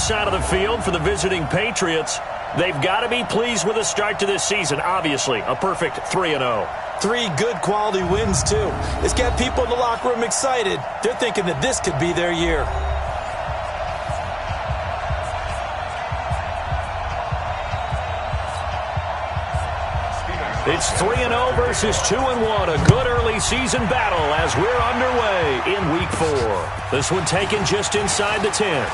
side of the field for the visiting Patriots. They've got to be pleased with the start to this season. Obviously, a perfect 3-0. 3 good quality wins, too. It's got people in the locker room excited. They're thinking that this could be their year. It's 3-0 versus 2-1. A good early season battle as we're underway in Week 4. This one taken just inside the 10.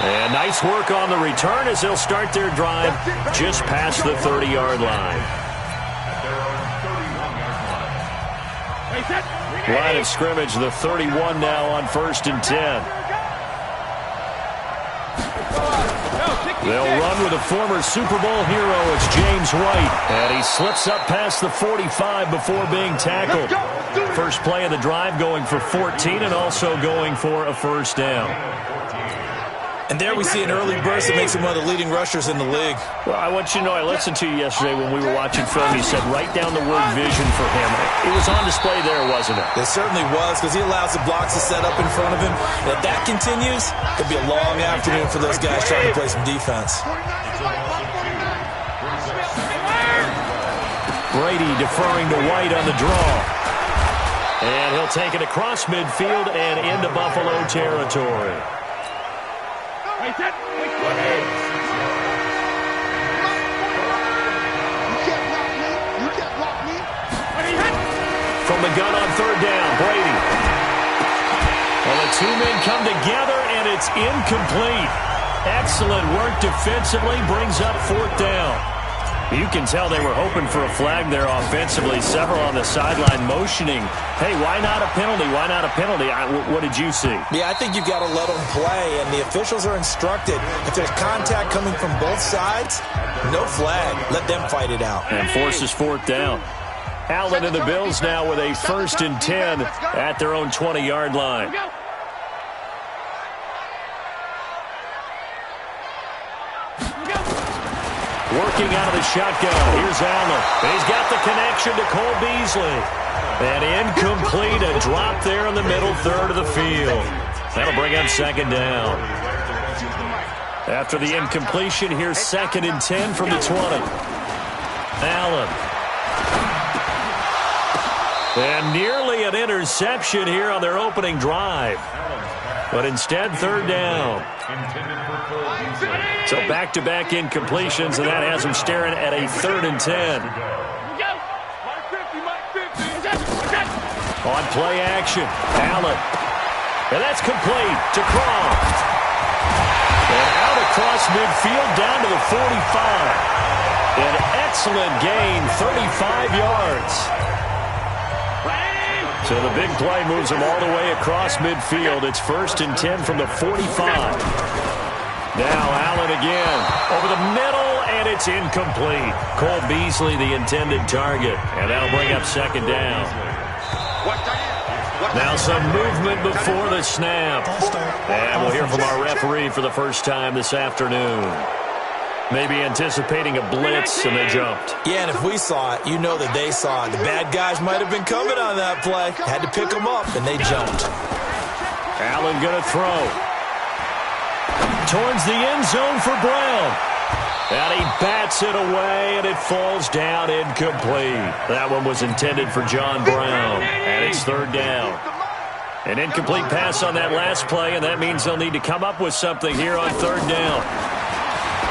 And nice work on the return as they'll start their drive just past the 30-yard line. Line of scrimmage, the 31 now on 1st and 10. They'll run with a former Super Bowl hero. It's James White. And he slips up past the 45 before being tackled. First play of the drive going for 14 and also going for a first down. And there we see an early burst that makes him one of the leading rushers in the league. Well, I want you to know, I listened to you yesterday when we were watching film. You said write down the word vision for him. It was on display there, wasn't it? It certainly was, because he allows the blocks to set up in front of him. And if that continues, it could be a long afternoon for those guys trying to play some defense. Brady deferring to White on the draw. And he'll take it across midfield and into Buffalo territory. From the gun on 3rd down, Brady. Well, the 2 men come together, and it's incomplete. Excellent work defensively, brings up 4th down. You can tell they were hoping for a flag there offensively. Several on the sideline motioning, hey, why not a penalty? Why not a penalty? What did you see? Yeah, I think you've got to let them play, and the officials are instructed. If there's contact coming from both sides, no flag. Let them fight it out. And forces 4th down. Allen and the Bills now with a 1st and 10 at their own 20-yard line. Working out of the shotgun. Here's Allen. He's got the connection to Cole Beasley. And incomplete. A drop there in the middle third of the field. That'll bring up 2nd down. After the incompletion, here's 2nd and 10 from the 20. Allen. And nearly an interception here on their opening drive. But instead, 3rd down. So back-to-back incompletions, and that has them staring at a 3rd and 10. On play action, Allen. And that's complete to Croft. And out across midfield down to the 45. An excellent gain, 35 yards. So the big play moves them all the way across midfield. It's 1st and 10 from the 45. Now Allen again over the middle, and it's incomplete. Cole Beasley, the intended target, and that'll bring up 2nd down. Now some movement before the snap. And we'll hear from our referee for the first time this afternoon. Maybe anticipating a blitz, and they jumped. Yeah, and if we saw it, you know that they saw it. The bad guys might have been coming on that play. Had to pick them up, and they jumped. Allen going to throw. Towards the end zone for Brown. And he bats it away, and it falls down incomplete. That one was intended for John Brown, and it's 3rd down. An incomplete pass on that last play, and that means they'll need to come up with something here on 3rd down.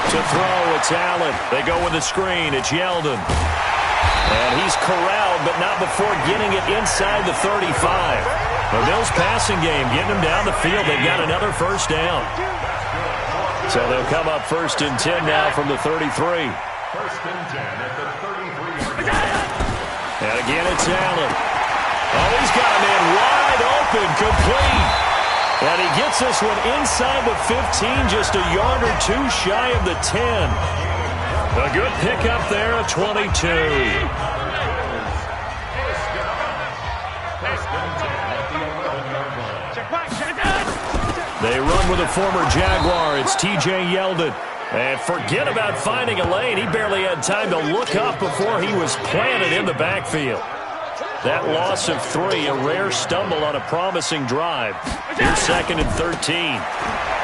To throw, it's Allen. They go with the screen. It's Yeldon. And he's corralled, but not before getting it inside the 35. The Bills passing game, getting them down the field. They've got another 1st down. So they'll come up 1st and 10 now from the 33. 1st and 10 at the 33. And again, it's Allen. Oh, he's got a man wide open, complete. And he gets this one inside the 15, just a yard or 2 shy of the 10. A good pickup there of 22. They run with a former Jaguar. It's T.J. Yeldon. And forget about finding a lane. He barely had time to look up before he was planted in the backfield. That loss of 3, a rare stumble on a promising drive. Here's 2nd and 13.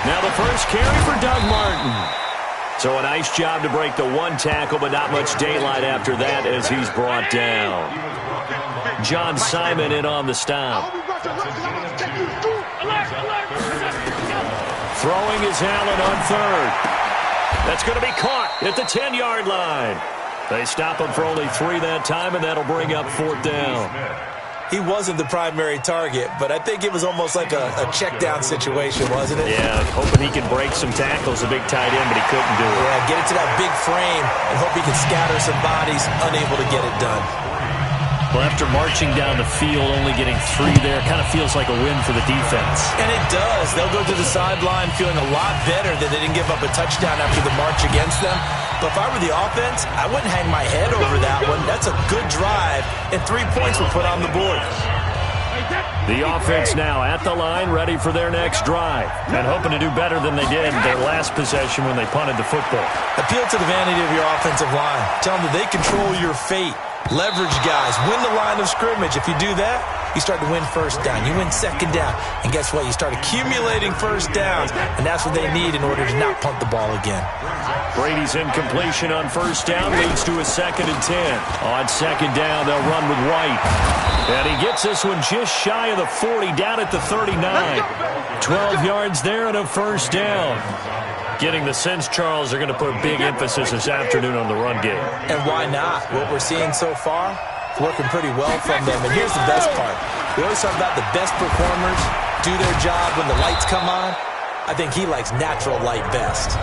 Now the first carry for Doug Martin. So a nice job to break the one tackle, but not much daylight after that as he's brought down. John Simon in on the stop. Throwing is Allen on third. That's going to be caught at the 10-yard line. They stop him for only 3 that time, and that'll bring up 4th down. He wasn't the primary target, but I think it was almost like a check-down situation, wasn't it? Yeah, hoping he can break some tackles, a big tight end, but he couldn't do it. Yeah, get it to that big frame and hope he can scatter some bodies, unable to get it done. Well, after marching down the field, only getting 3 there, kind of feels like a win for the defense. And it does. They'll go to the sideline feeling a lot better that they didn't give up a touchdown after the march against them. But if I were the offense, I wouldn't hang my head over that one. That's a good drive, and 3 points were put on the board. The offense now at the line, ready for their next drive, and hoping to do better than they did in their last possession when they punted the football. Appeal to the vanity of your offensive line. Tell them that they control your fate. Leverage guys. Win the line of scrimmage. If you do that, you start to win first down. You win second down. And guess what? You start accumulating first downs, and that's what they need in order to not punt the ball again. Brady's incompletion on first down leads to a 2nd and 10. On second down, they'll run with White. And he gets this one just shy of the 40, down at the 39. 12 yards there and a first down. Getting the sense, Charles, they're going to put a big emphasis this afternoon on the run game. And why not? What we're seeing so far is working pretty well from them. And here's the best part. We always talk about the best performers do their job when the lights come on. I think he likes natural light best.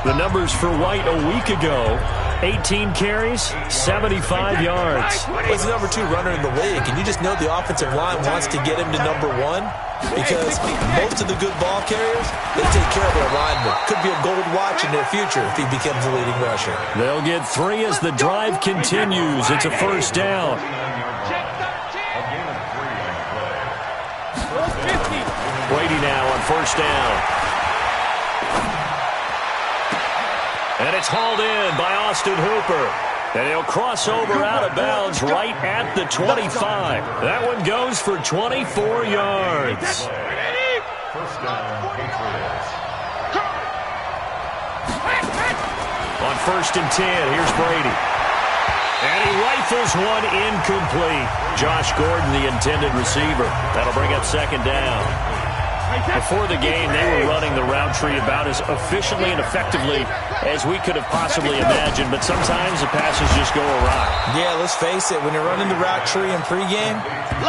The numbers for White a week ago: 18 carries, 75 yards. He's the number 2 runner in the league, and you just know the offensive line wants to get him to number 1 because most of the good ball carriers, they take care of their linemen. Could be a gold watch in their future if he becomes the leading rusher. They'll get 3 as the drive continues. It's a first down. Brady now on first down. And it's hauled in by Austin Hooper. And he'll cross over out of bounds right at the 25. That one goes for 24 yards. On first and 10, here's Brady. And he rifles one incomplete. Josh Gordon, the intended receiver. That'll bring up second down. Before the game, they were running the route tree about as efficiently and effectively as we could have possibly imagined, but sometimes the passes just go awry. Yeah, let's face it, when you're running the route tree in pregame,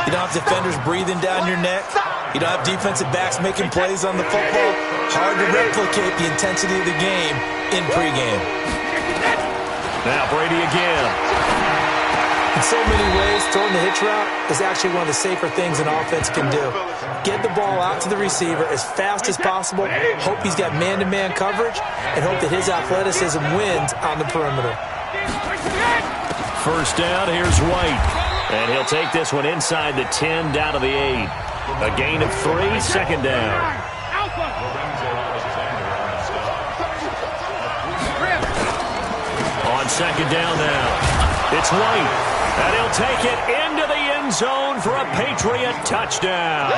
you don't have defenders breathing down your neck. You don't have defensive backs making plays on the football. Hard to replicate the intensity of the game in pregame. Now Brady again. In so many ways, throwing the hitch route is actually one of the safer things an offense can do. Get the ball out to the receiver as fast as possible, hope he's got man-to-man coverage, and hope that his athleticism wins on the perimeter. First down, here's White. And he'll take this one inside the 10, down to the 8. A gain of 3, second down. On second down now, it's White. And he'll take it into the end zone for a Patriot touchdown.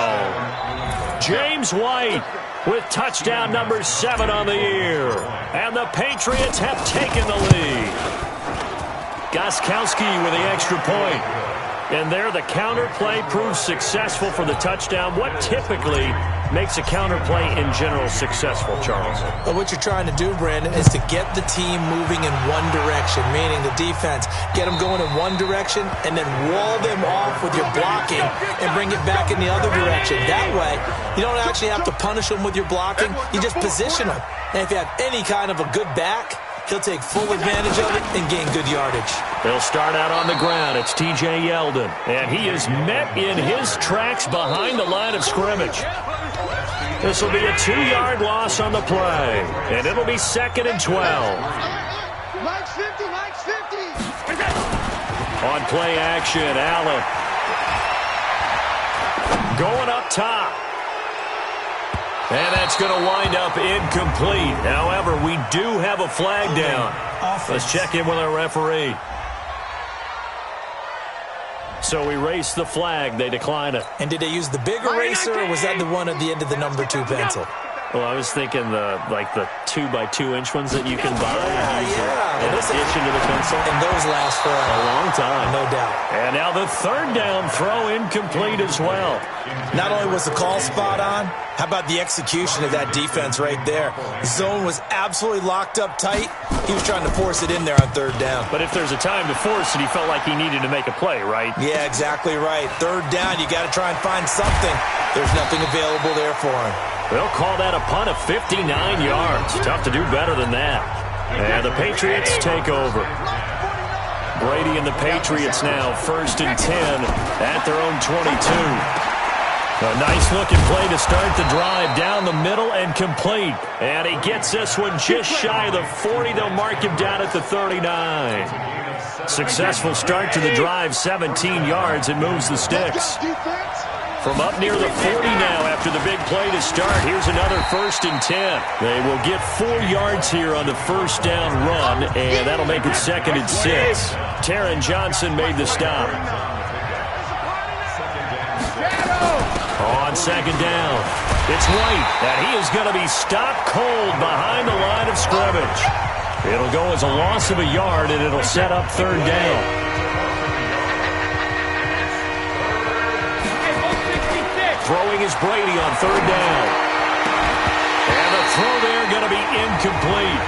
James White with touchdown number 7 on the year. And the Patriots have taken the lead. Gostkowski with the extra point. And there the counter play proves successful for the touchdown. What typically makes a counter play in general successful, Charles? Well, what you're trying to do, Brandon, is to get the team moving in one direction, meaning the defense. Get them going in one direction and then wall them off with your blocking and bring it back in the other direction. That way, you don't actually have to punish them with your blocking. You just position them. And if you have any kind of a good back, he'll take full advantage of it and gain good yardage. They'll start out on the ground. It's T.J. Yeldon. And he is met in his tracks behind the line of scrimmage. This will be a 2-yard loss on the play. And it'll be 2nd and 12. On play action, Allen. Going up top. And that's going to wind up incomplete. However, we do have a flag down. Let's check in with our referee. So we race the flag. They decline it. And did they use the big eraser, or was that the one at the end of the number 2 pencil? Well, I was thinking the 2x2-inch ones that you can buy. Yeah. In addition to the pencil. And those last for a long time. No doubt. And now the third down throw incomplete as well. Not only was the call spot on, how about the execution of that defense right there? Zone was absolutely locked up tight. He was trying to force it in there on third down. But if there's a time to force it, he felt like he needed to make a play, right? Yeah, exactly right. Third down, you got to try and find something. There's nothing available there for him. They'll call that a punt of 59 yards. Tough to do better than that. And the Patriots take over. Brady and the Patriots now 1st and 10 at their own 22. A nice-looking play to start the drive down the middle and complete. And he gets this one just shy of the 40. They'll mark him down at the 39. Successful start to the drive, 17 yards, and moves the sticks. From up near the 40 now after the big play to start. Here's another 1st and 10. They will get 4 yards here on the first down run, and that'll make it 2nd and 6. Taron Johnson made the stop. On 2nd down, it's White, and he is going to be stopped cold behind the line of scrimmage. It'll go as a loss of a yard, and it'll set up 3rd down. Throwing is Brady on 3rd down. And the throw there going to be incomplete.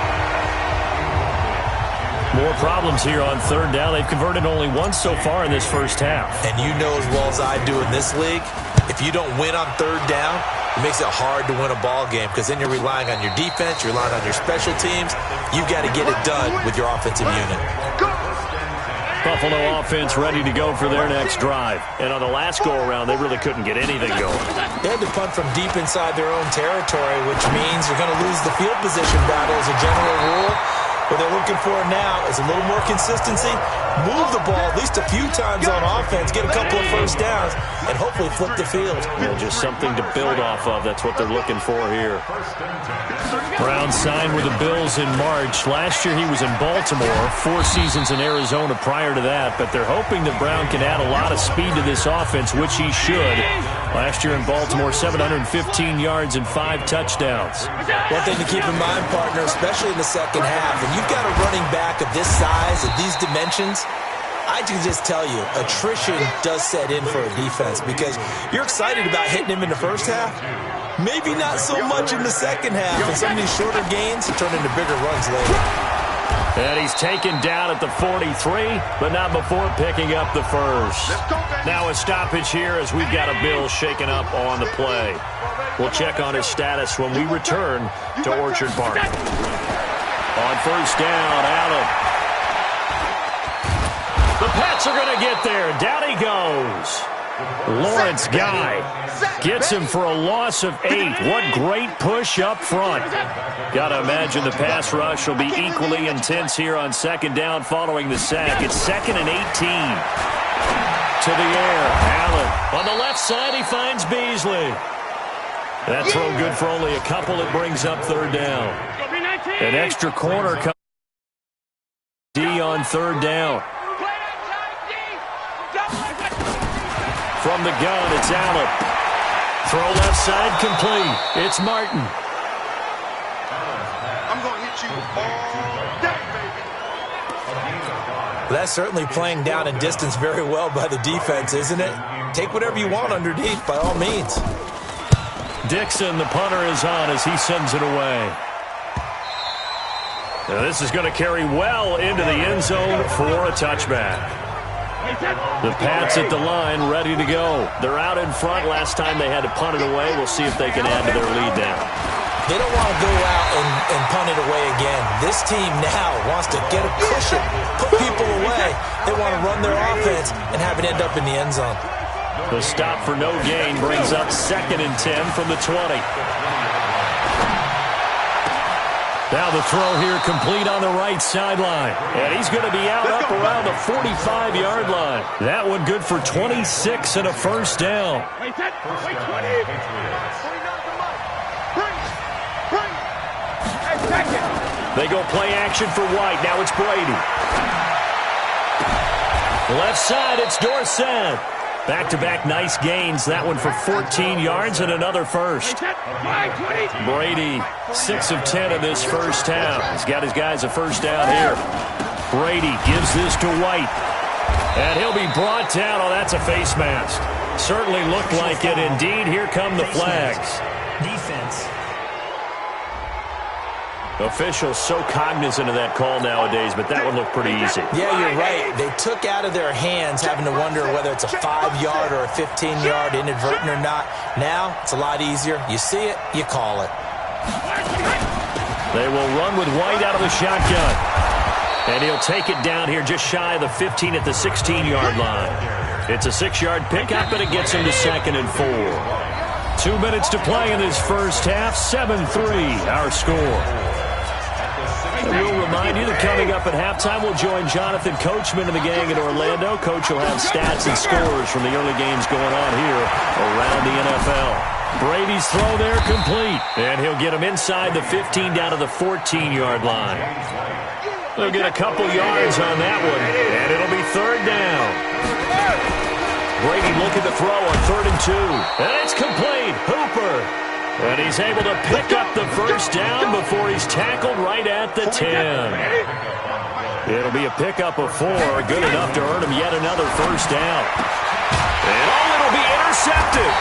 More problems here on 3rd down. They've converted only once so far in this first half. And you know as well as I do in this league, if you don't win on 3rd down, it makes it hard to win a ball game because then you're relying on your defense, you're relying on your special teams. You've got to get it done with your offensive unit. Buffalo offense ready to go for their next drive. And on the last go-around, they really couldn't get anything going. They had to punt from deep inside their own territory, which means you're going to lose the field position battle as a general rule. What they're looking for now is a little more consistency, move the ball at least a few times on offense, get a couple of first downs, and hopefully flip the field. Yeah, just something to build off of. That's what they're looking for here. Brown signed with the Bills in March. Last year he was in Baltimore, 4 seasons in Arizona prior to that, but they're hoping that Brown can add a lot of speed to this offense, which he should. Last year in Baltimore, 715 yards and 5 touchdowns. One thing to keep in mind, partner, especially in the second half, and you've got a running back of this size, of these dimensions, I can just tell you, attrition does set in for a defense because you're excited about hitting him in the first half. Maybe not so much in the second half, and some of these shorter gains turn into bigger runs later. And he's taken down at the 43, but not before picking up the first. Now a stoppage here as we've got a Bill shaken up on the play. We'll check on his status when we return to Orchard Park. On first down, Allen. The Pats are going to get there. Down he goes. Lawrence Guy gets him for a loss of 8. What great push up front. Got to imagine the pass rush will be equally intense here on 2nd down following the sack. It's 2nd and 18. To the air, Allen. On the left side, he finds Beasley. That throw good for only a couple. It brings up 3rd down. An extra corner comes D on 3rd down. From the gun, it's Allen. Throw left side complete. It's Martin. I'm going to hit you all day, baby. That's certainly playing down and distance very well by the defense, isn't it? Take whatever you want underneath, by all means. Dixon, the punter, is on as he sends it away. Now this is going to carry well into the end zone for a touchback. The Pats at the line, ready to go. They're out in front. Last time they had to punt it away. We'll see if they can add to their lead now. They don't want to go out and punt it away again. This team now wants to get a cushion, put people away. They want to run their offense and have it end up in the end zone. The stop for no gain brings up 2nd and 10 from the 20. Now the throw here complete on the right sideline. And he's going to be out up around the 45-yard line. That one good for 26 and a first down. They go play action for White. Now it's Brady. Left side, it's Dorsett. Back-to-back nice gains. That one for 14 yards and another first. Brady, 6 of 10 in this first half. He's got his guys a first down here. Brady gives this to White. And he'll be brought down. Oh, that's a face mask. Certainly looked like it. Indeed, here come the flags. Defense. Officials so cognizant of that call nowadays, but that one looked pretty easy. Yeah, you're right. They took out of their hands having to wonder whether it's a 5-yard or a 15-yard, inadvertent or not. Now, it's a lot easier. You see it, you call it. They will run with White out of the shotgun. And he'll take it down here just shy of the 15 at the 16-yard line. It's a 6-yard pickup, and it gets him to 2nd and 4. 2 minutes to play in this first half. 7-3, our score. And we'll remind you that coming up at halftime, we'll join Jonathan Coachman and the gang in Orlando. Coach will have stats and scores from the early games going on here around the NFL. Brady's throw there complete. And he'll get him inside the 15 down to the 14-yard line. They'll get a couple yards on that one, and it'll be 3rd down. Brady looking to throw on 3rd and 2. And it's complete. Hooper. And he's able to pick up the first down before he's tackled right at the 10. It'll be a pickup of 4, good enough to earn him yet another first down. And it'll be intercepted.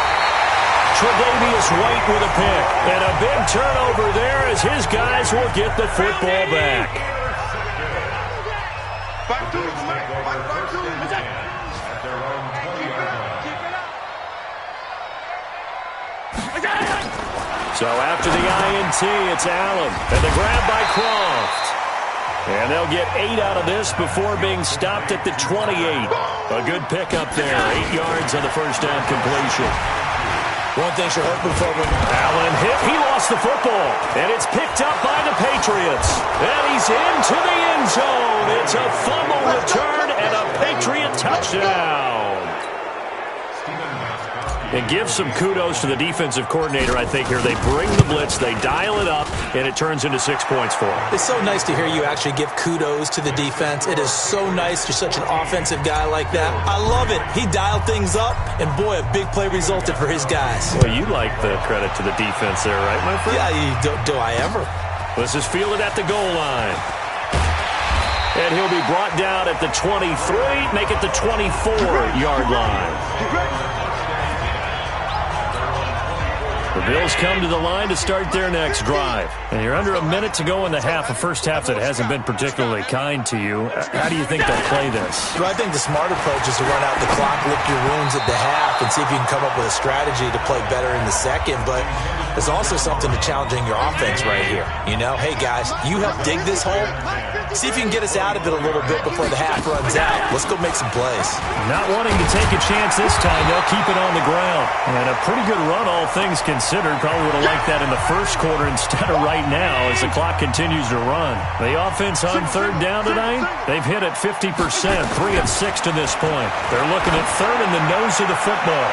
Tre'Davious White with a pick. And a big turnover there as his guys will get the football back. So after the INT, it's Allen. And the grab by Croft. And they'll get 8 out of this before being stopped at the 28. A good pickup there. 8 yards on the first down completion. One thing you're hoping for when Allen hit. He lost the football. And it's picked up by the Patriots. And he's into the end zone. It's a fumble return and a Patriot touchdown. And give some kudos to the defensive coordinator, I think, here. They bring the blitz, they dial it up, and it turns into 6 points for them. It's so nice to hear you actually give kudos to the defense. It is so nice. You're such an offensive guy like that. I love it. He dialed things up, and boy, a big play resulted for his guys. Well, you like the credit to the defense there, right, my friend? Yeah, do I ever? This is fielded at the goal line. And he'll be brought down at the 23, make it the 24-yard line. The Bills come to the line to start their next drive. And you're under a minute to go in the half, a first half that hasn't been particularly kind to you. How do you think they'll play this? Well, I think the smart approach is to run out the clock, lick your wounds at the half, and see if you can come up with a strategy to play better in the second. But there's also something to challenging your offense right here. You know, hey, guys, you help dig this hole. See if you can get us out of it a little bit before the half runs out. Let's go make some plays. Not wanting to take a chance this time, they'll keep it on the ground. And a pretty good run, all things considered. Probably would have liked that in the first quarter instead of right now as the clock continues to run. The offense on 3rd down tonight, they've hit it 50%, 3 of 6 to this point. They're looking at 3rd in the nose of the football.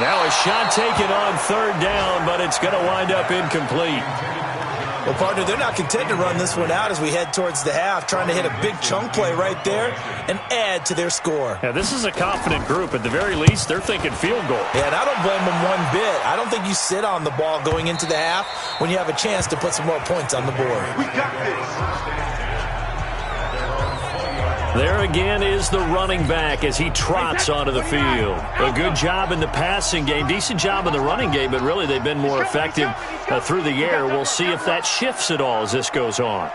Now a shot taken on 3rd down, but it's going to wind up incomplete. Well, partner, they're not content to run this one out as we head towards the half, trying to hit a big chunk play right there and add to their score. Yeah, this is a confident group. At the very least, they're thinking field goal. Yeah, and I don't blame them one bit. I don't think you sit on the ball going into the half when you have a chance to put some more points on the board. We got this. There again is the running back as he trots onto the field. A good job in the passing game, decent job in the running game, but really they've been more effective through the air. We'll see if that shifts at all as this goes on.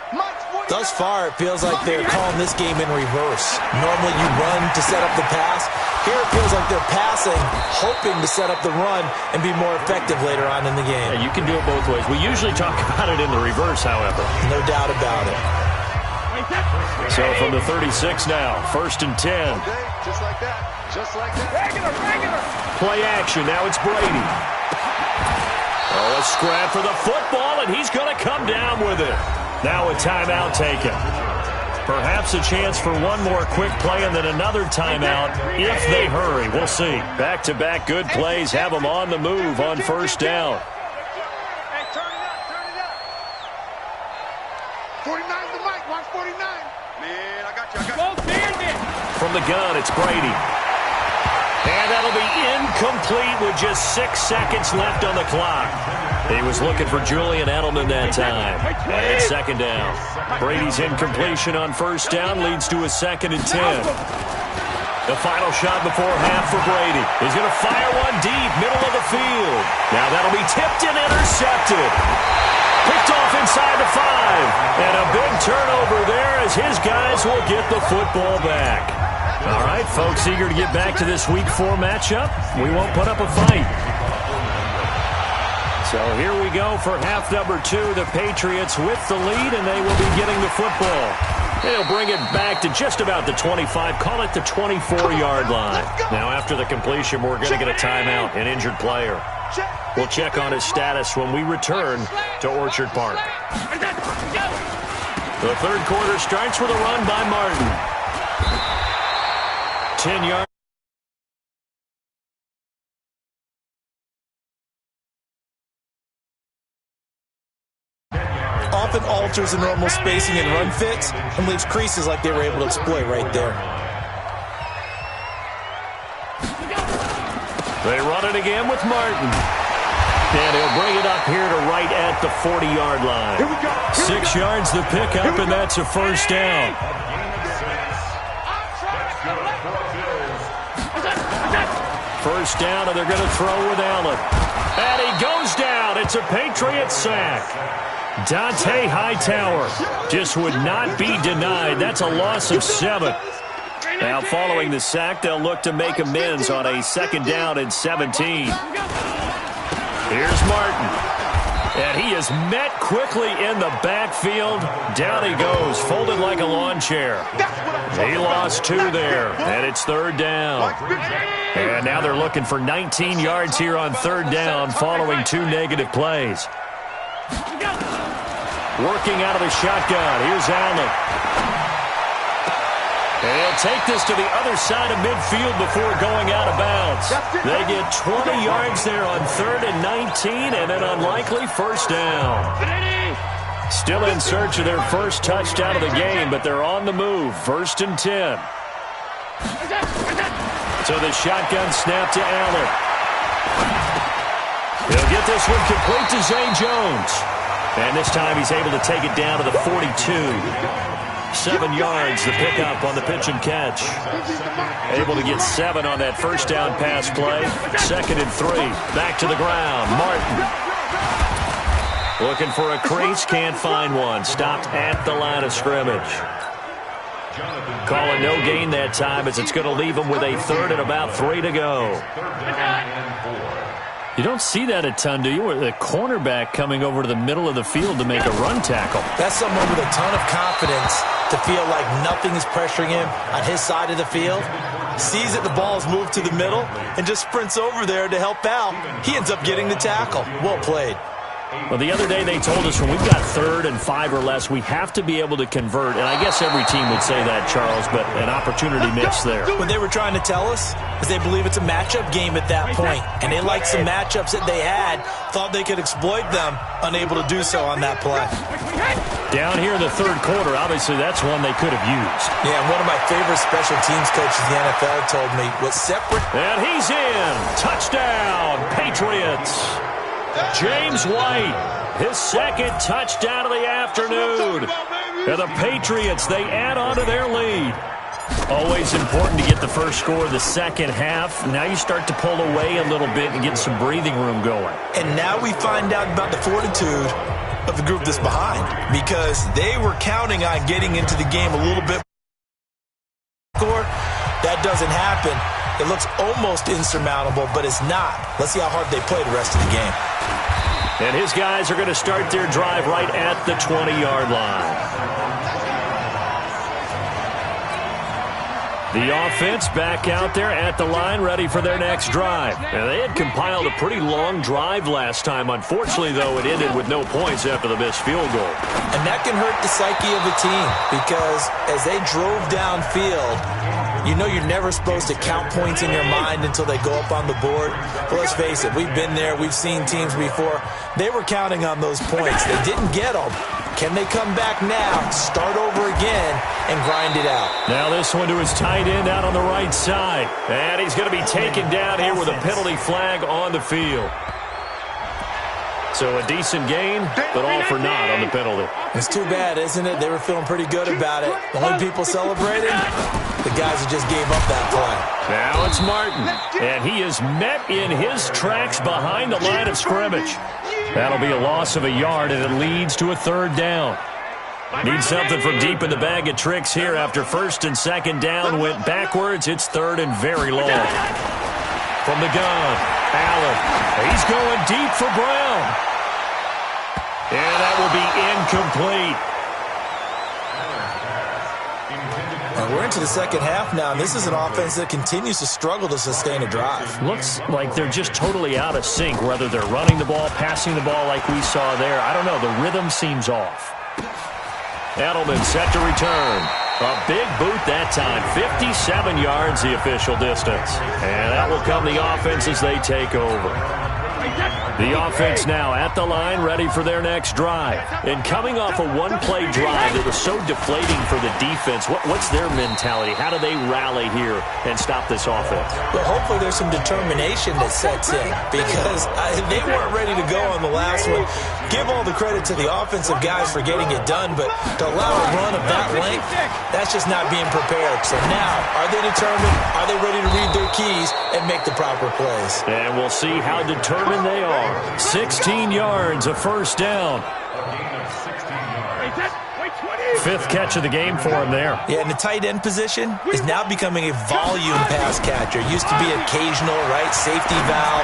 Thus far, it feels like they're calling this game in reverse. Normally you run to set up the pass. Here it feels like they're passing, hoping to set up the run and be more effective later on in the game. Yeah, you can do it both ways. We usually talk about it in the reverse, however. No doubt about it. So from the 36 now, 1st and 10. Just like that. Just like that. Regular. Play action. Now it's Brady. Oh, a scrap for the football, and he's going to come down with it. Now a timeout taken. Perhaps a chance for one more quick play and then another timeout if they hurry. We'll see. Back-to-back good plays have them on the move on 1st down. Hey, turn it up. 49 the mic. Watch 49. From the gun, it's Brady. And that'll be incomplete with just 6 seconds left on the clock. He was looking for Julian Edelman that time. And it's second down. Brady's incompletion on first down leads to a 2nd and 10. The final shot before half for Brady. He's going to fire one deep, middle of the field. Now that'll be tipped and intercepted. Picked off inside the 5. And a big turnover there as his guys will get the football back. All right, folks, eager to get back to this Week 4 matchup. We won't put up a fight. So here we go for half number 2. The Patriots with the lead, and they will be getting the football. They'll bring it back to just about the 25. Call it the 24-yard line. Now, after the completion, we're going to get a timeout, an injured player. We'll check on his status when we return to Orchard Park. The third quarter starts with a run by Martin. 10 yards. Often alters the normal spacing and run fits and leaves creases like they were able to exploit right there. They run it again with Martin. And he'll bring it up here to right at the 40-yard line. 6 yards the pickup, and that's a first down. First down, and they're going to throw with Allen. And he goes down. It's a Patriot sack. Dante Hightower just would not be denied. That's a loss of 7. Now, following the sack, they'll look to make amends on a 2nd down and 17. Here's Martin. And he is met quickly in the backfield. Down he goes, folded like a lawn chair. He lost 2 there, and it's 3rd down. And now they're looking for 19 yards here on 3rd down following 2 negative plays. Working out of the shotgun. Here's Allen. And he'll take this to the other side of midfield before going out of bounds. They get 20 yards there on 3rd and 19 and an unlikely first down. Still in search of their first touchdown of the game, but they're on the move. 1st and 10. So the shotgun snap to Allen. He'll get this one complete to Zay Jones. And this time he's able to take it down to the 42. 7 yards, the pickup on the pitch and catch. Able to get 7 on that first down pass play. 2nd and 3. Back to the ground. Martin. Looking for a crease. Can't find one. Stopped at the line of scrimmage. Calling no gain that time as it's going to leave him with a 3rd and about 3 to go. You don't see that a ton, do you? With a cornerback coming over to the middle of the field to make a run tackle. That's someone with a ton of confidence to feel like nothing is pressuring him on his side of the field. Sees that the ball is moved to the middle and just sprints over there to help out. He ends up getting the tackle. Well played. Well, the other day they told us when we've got 3rd and 5 or less, we have to be able to convert. And I guess every team would say that, Charles, but an opportunity missed there. What they were trying to tell us is they believe it's a matchup game at that point. And they liked some matchups that they had, thought they could exploit them, unable to do so on that play. Down here in the 3rd quarter, obviously that's one they could have used. Yeah, one of my favorite special teams coaches in the NFL told me was separate. And he's in. Touchdown, Patriots. James White, his 2nd touchdown of the afternoon. And the Patriots, they add on to their lead. Always important to get the first score of the second half. Now you start to pull away a little bit and get some breathing room going. And now we find out about the fortitude of the group that's behind, because they were counting on getting into the game a little bit more. That doesn't happen. It looks almost insurmountable, but it's not. Let's see how hard they play the rest of the game. And his guys are going to start their drive right at the 20-yard line. The offense back out there at the line, ready for their next drive. Now, they had compiled a pretty long drive last time. Unfortunately, though, it ended with no points after the missed field goal. And that can hurt the psyche of a team, because as they drove downfield, you know you're never supposed to count points in your mind until they go up on the board. But let's face it, we've been there. We've seen teams before. They were counting on those points. They didn't get them. Can they come back now, start over again, and grind it out? Now this one to his tight end out on the right side. And he's going to be taken down here with a penalty flag on the field. So a decent gain, but all for naught on the penalty. It's too bad, isn't it? They were feeling pretty good about it. The only people celebrating, the guys who just gave up that play. Now it's Martin, and he is met in his tracks behind the line of scrimmage. That'll be a loss of a yard, and it leads to a third down. Need something from deep in the bag of tricks here after first and second down went backwards. It's third and very long. From the gun, Allen. He's going deep for Brown. And that will be incomplete. We're into the second half now, and this is an offense that continues to struggle to sustain a drive. Looks like they're just totally out of sync, whether they're running the ball, passing the ball like we saw there. I don't know. The rhythm seems off. Edelman set to return. A big boot that time. 57 yards the official distance. And that will come the offense as they take over. The offense now at the line, ready for their next drive. And coming off a one-play drive that was so deflating for the defense, what's their mentality? How do they rally here and stop this offense? Well, hopefully there's some determination that sets in, because they weren't ready to go on the last one. Give all the credit to the offensive guys for getting it done, but to allow a run of that length, that's just not being prepared. So now, are they determined? Are they ready to read their keys and make the proper plays? And we'll see how determined they are. 16 yards, a first down. Fifth catch of the game for him there. Yeah, and the tight end position is now becoming a volume pass catcher. Used to be occasional, right, safety valve,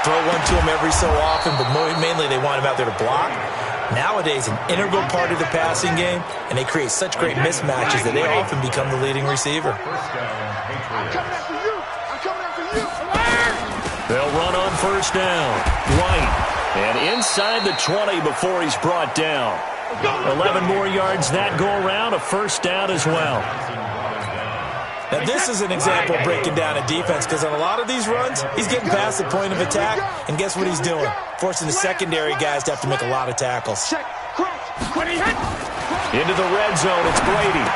throw one to him every so often, but mainly they want him out there to block. Nowadays, an integral part of the passing game, and they create such great mismatches that they often become the leading receiver. They'll run on first down. White. And inside the 20 before he's brought down. 11 more yards that go around. A first down as well. Now, this is an example of breaking down a defense, because on a lot of these runs, he's getting past the point of attack, and guess what he's doing? Forcing the secondary guys to have to make a lot of tackles. Into the red zone, it's Brady.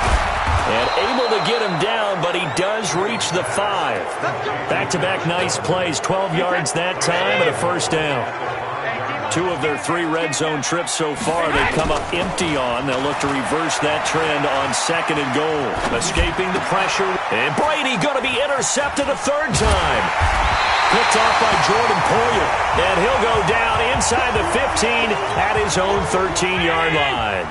And able to get him down, but he does reach the 5. Back-to-back nice plays, 12 yards that time and a first down. 2 of their 3 red zone trips so far they come up empty on. They'll look to reverse that trend on second and goal. Escaping the pressure. And Brady going to be intercepted a third time. Picked off by Jordan Poyer. And he'll go down inside the 15 at his own 13-yard line.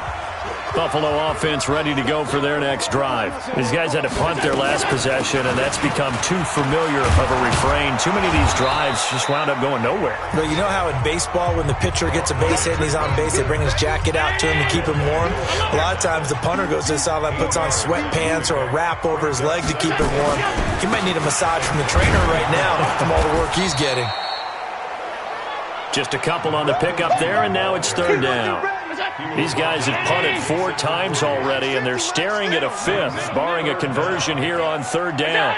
Buffalo offense ready to go for their next drive. These guys had to punt their last possession, and that's become too familiar of a refrain. Too many of these drives just wound up going nowhere. But you know how in baseball, when the pitcher gets a base hit and he's on base, they bring his jacket out to him to keep him warm? A lot of times the punter goes to the sideline, puts on sweatpants or a wrap over his leg to keep him warm. He might need a massage from the trainer right now from all the work he's getting. Just a couple on the pickup there, and now it's third down. These guys have punted 4 times already, and they're staring at a 5th, barring a conversion here on third down.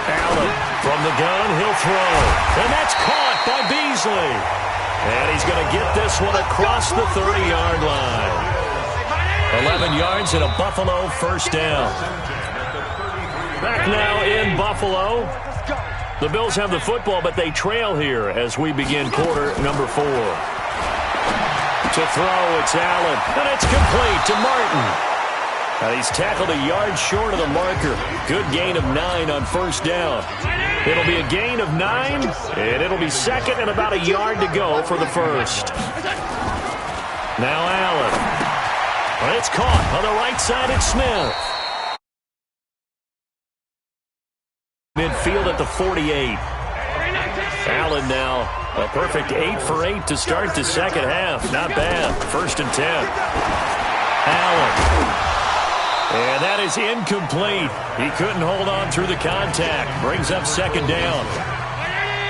Allen from the gun, he'll throw. And that's caught by Beasley. And he's going to get this one across the 30-yard line. 11 yards and a Buffalo first down. Back now in Buffalo. The Bills have the football, but they trail here as we begin quarter number 4. To throw, it's Allen, and it's complete to Martin. He's tackled a yard short of the marker. Good gain of 9 on first down. It'll be a gain of 9, and it'll be second and about a yard to go for the first. Now Allen. Well, it's caught on the right side. It's Smith. Midfield at the 48. Allen now a perfect 8 for 8 to start the second half. Not bad. First and 10. Allen. And that is incomplete. He couldn't hold on through the contact. Brings up second down.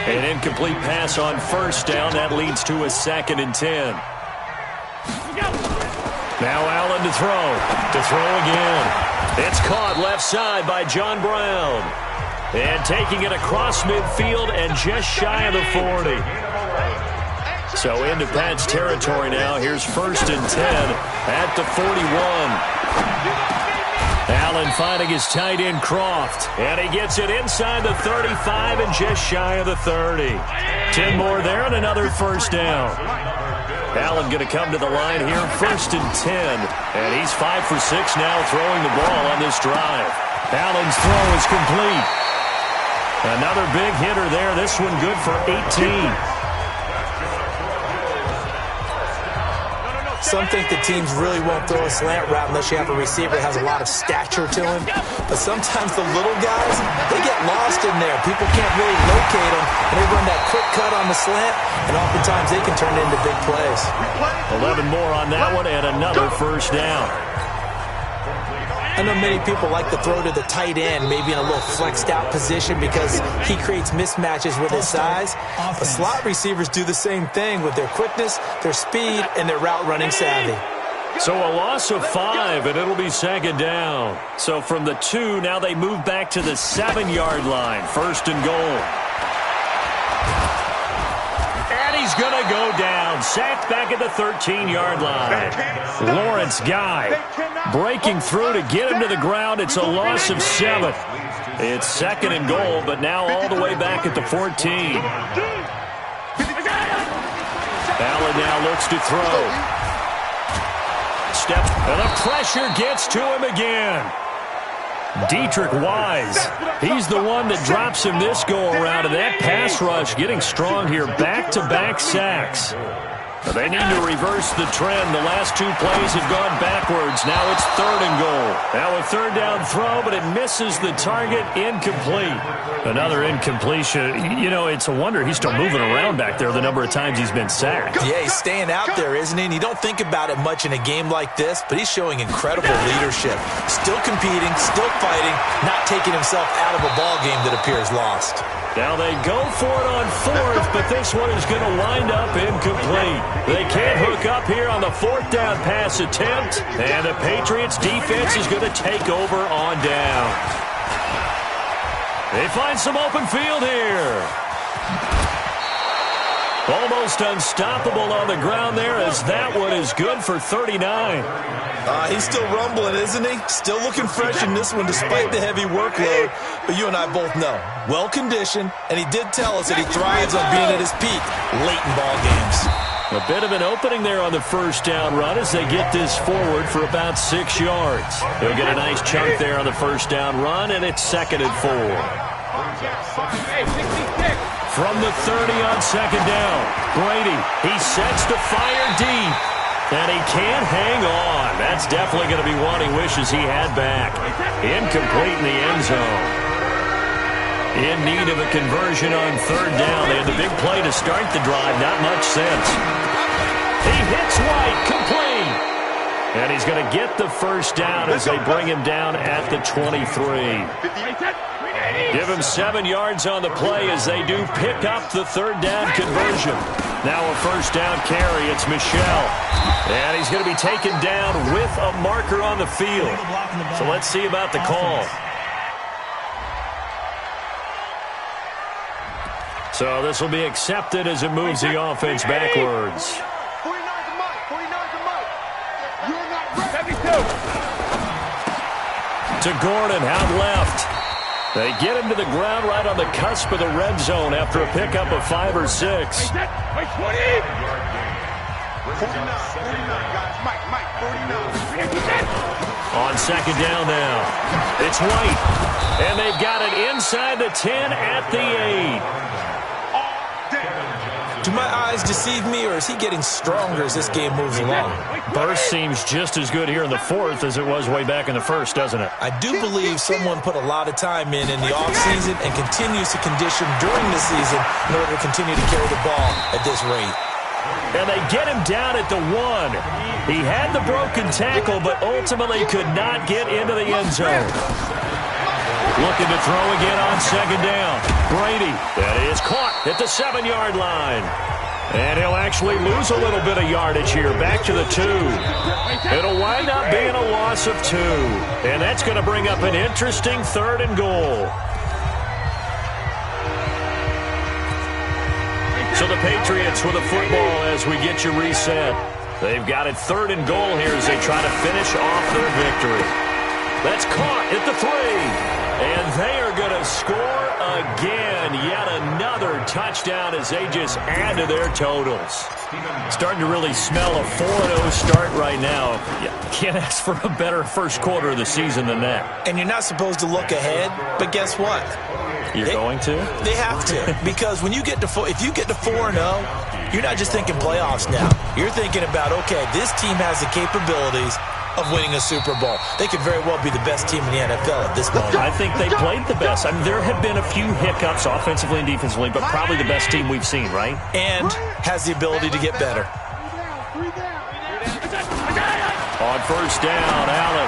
An incomplete pass on first down. That leads to a second and 10. Now Allen to throw. To throw again. It's caught left side by John Brown. And taking it across midfield and just shy of the 40. So into Pat's territory now. Here's 1st and 10 at the 41. Allen finding his tight end Croft. And he gets it inside the 35 and just shy of the 30. 10 more there and another 1st down. Allen going to come to the line here, 1st and 10. And he's 5 for 6 now throwing the ball on this drive. Allen's throw is complete. Another big hitter there. This one good for 18. Some think the teams really won't throw a slant route unless you have a receiver that has a lot of stature to him. But sometimes the little guys, they get lost in there. People can't really locate them, and they run that quick cut on the slant, and oftentimes they can turn it into big plays. 11 more on that one, and another 1st down. I know many people like to throw to the tight end, maybe in a little flexed out position because he creates mismatches with his size. But slot receivers do the same thing with their quickness, their speed, and their route running savvy. So a loss of 5, and it'll be 2nd down. So from the 2, now they move back to the 7-yard line. 1st and goal. And he's going to go down. Sacked back at the 13-yard line. Lawrence Guy breaking through to get him to the ground. It's a loss of 7. It's 2nd and goal, but now all the way back at the 14. Allen now looks to throw. Step, and the pressure gets to him again. Dietrich Wise, he's the one that drops him this go-around, and that pass rush getting strong here. Back-to-back sacks. But they need to reverse the trend. The last 2 plays have gone backwards. Now it's 3rd and goal. Now a 3rd down throw, but it misses the target. Incomplete. Another incompletion. You know, it's a wonder he's still moving around back there the number of times he's been sacked. Yeah, he's staying out there, isn't he? And you don't think about it much in a game like this, but he's showing incredible leadership. Still competing, still fighting, not taking himself out of a ball game that appears lost. Now they go for it on 4th, but this one is going to wind up incomplete. They can't hook up here on the 4th down pass attempt, and the Patriots defense is going to take over on down. They find some open field here. Almost unstoppable on the ground there, as that one is good for 39. He's still rumbling, isn't he? Still looking fresh in this one despite the heavy workload. But you and I both know, well-conditioned, and he did tell us that he thrives on being at his peak late in ball games. A bit of an opening there on the 1st down run as they get this forward for about 6 yards. They'll get a nice chunk there on the 1st down run, and it's 2nd and 4. From the 30 on 2nd down, Brady, he sets to fire deep. And he can't hang on. That's definitely going to be one he wishes he had back. Incomplete in the end zone. In need of a conversion on 3rd down. They had the big play to start the drive. Not much sense. He hits White, complete. And he's going to get the 1st down as they bring him down at the 23. Give him 7 yards on the play as they do pick up the 3rd down conversion. Now a 1st down carry. It's Michel. And he's going to be taken down with a marker on the field. So let's see about the call. So this will be accepted as it moves the offense backwards. To Gordon, out left. They get him to the ground right on the cusp of the red zone after a pickup of 5 or 6. On 2nd down now, it's White. And they've got it inside the 10 at the 8. Do my eyes deceive me, or is he getting stronger as this game moves along? Burst seems just as good here in the 4th as it was way back in the 1st, doesn't it? I do believe someone put a lot of time in the offseason and continues to condition during the season in order to continue to carry the ball at this rate. And they get him down at the 1. He had the broken tackle, but ultimately could not get into the end zone. Looking to throw again on 2nd down. Brady, that is caught at the 7-yard line. And he'll actually lose a little bit of yardage here, back to the 2. It'll wind up being a loss of 2. And that's going to bring up an interesting 3rd and goal. So the Patriots with a football as we get you reset. They've got it 3rd and goal here as they try to finish off their victory. That's caught at the 3. And they are going to score again. Yet another touchdown as they just add to their totals. Starting to really smell a 4-0 start right now. You can't ask for a better first quarter of the season than that. And you're not supposed to look ahead, but guess what? You're going to? They have to. Because when you get to if you get to 4-0, you're not just thinking playoffs now. You're thinking about, okay, this team has the capabilities of winning a Super Bowl. They could very well be the best team in the NFL at this moment. I think they played the best. I mean, there have been a few hiccups offensively and defensively, but probably the best team we've seen, right? And has the ability to get better. On first down, Allen.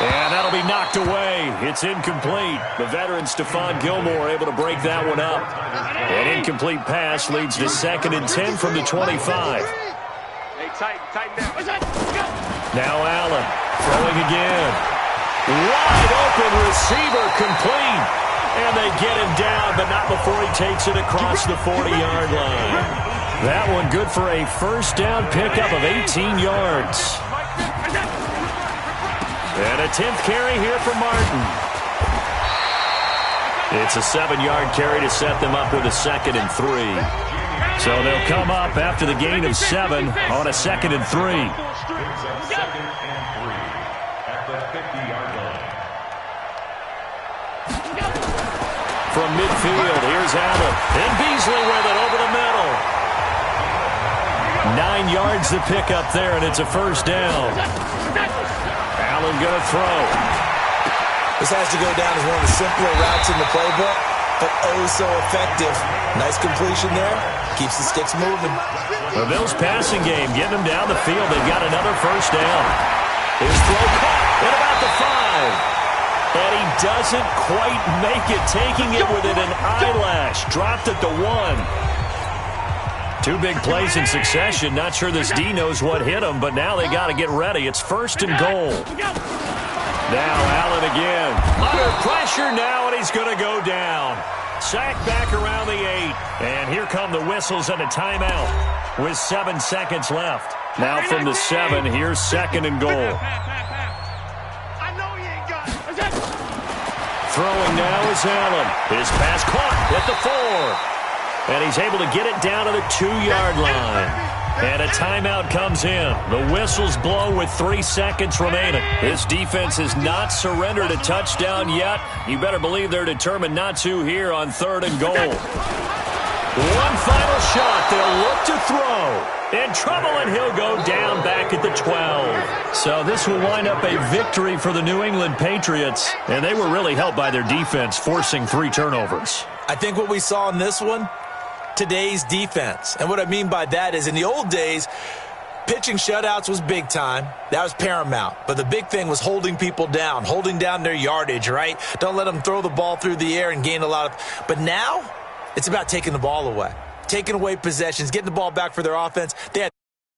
And that'll be knocked away. It's incomplete. The veteran Stephon Gilmore able to break that one up. An incomplete pass leads to 2nd and 10 from the 25. Tighten down. Now Allen throwing again. Wide open receiver complete. And they get him down, but not before he takes it across the 40-yard line. That one good for a first down pickup of 18 yards. And a 10th carry here for Martin. It's a 7-yard carry to set them up with a 2nd and 3. So they'll come up after the gain of 7 on a 2nd and 3. From midfield, here's Allen. And Beasley with it over the middle. 9 yards to pick up there, and it's a first down. Allen going to throw. This has to go down as one of the simpler routes in the playbook, but oh so effective. Nice completion there. Keeps the sticks moving. The Bills passing game getting them down the field. They've got another first down. His throw caught at about the 5. And he doesn't quite make it, taking it within an eyelash. Dropped at the 1. 2 big plays in succession. Not sure this D knows what hit him, but now they got to get ready. It's 1st and goal. Now Allen again. Under pressure now, and he's going to go down. Sacked back around the 8. And here come the whistles and a timeout with 7 seconds left. Now from the 7, here's 2nd and goal. Throwing now is Allen. His pass caught at the 4. And he's able to get it down to the 2-yard line. And a timeout comes in. The whistles blow with 3 seconds remaining. This defense has not surrendered a touchdown yet. You better believe they're determined not to here on 3rd and goal. One final shot. They'll look to throw. In trouble, and he'll go down back at the 12. So this will wind up a victory for the New England Patriots. And they were really helped by their defense, forcing 3 turnovers. I think what we saw in this one, today's defense. And what I mean by that is in the old days, pitching shutouts was big time. That was paramount. But the big thing was holding people down, holding down their yardage, right? Don't let them throw the ball through the air and gain a lot of... But now, it's about taking the ball away. Taking away possessions, getting the ball back for their offense. They had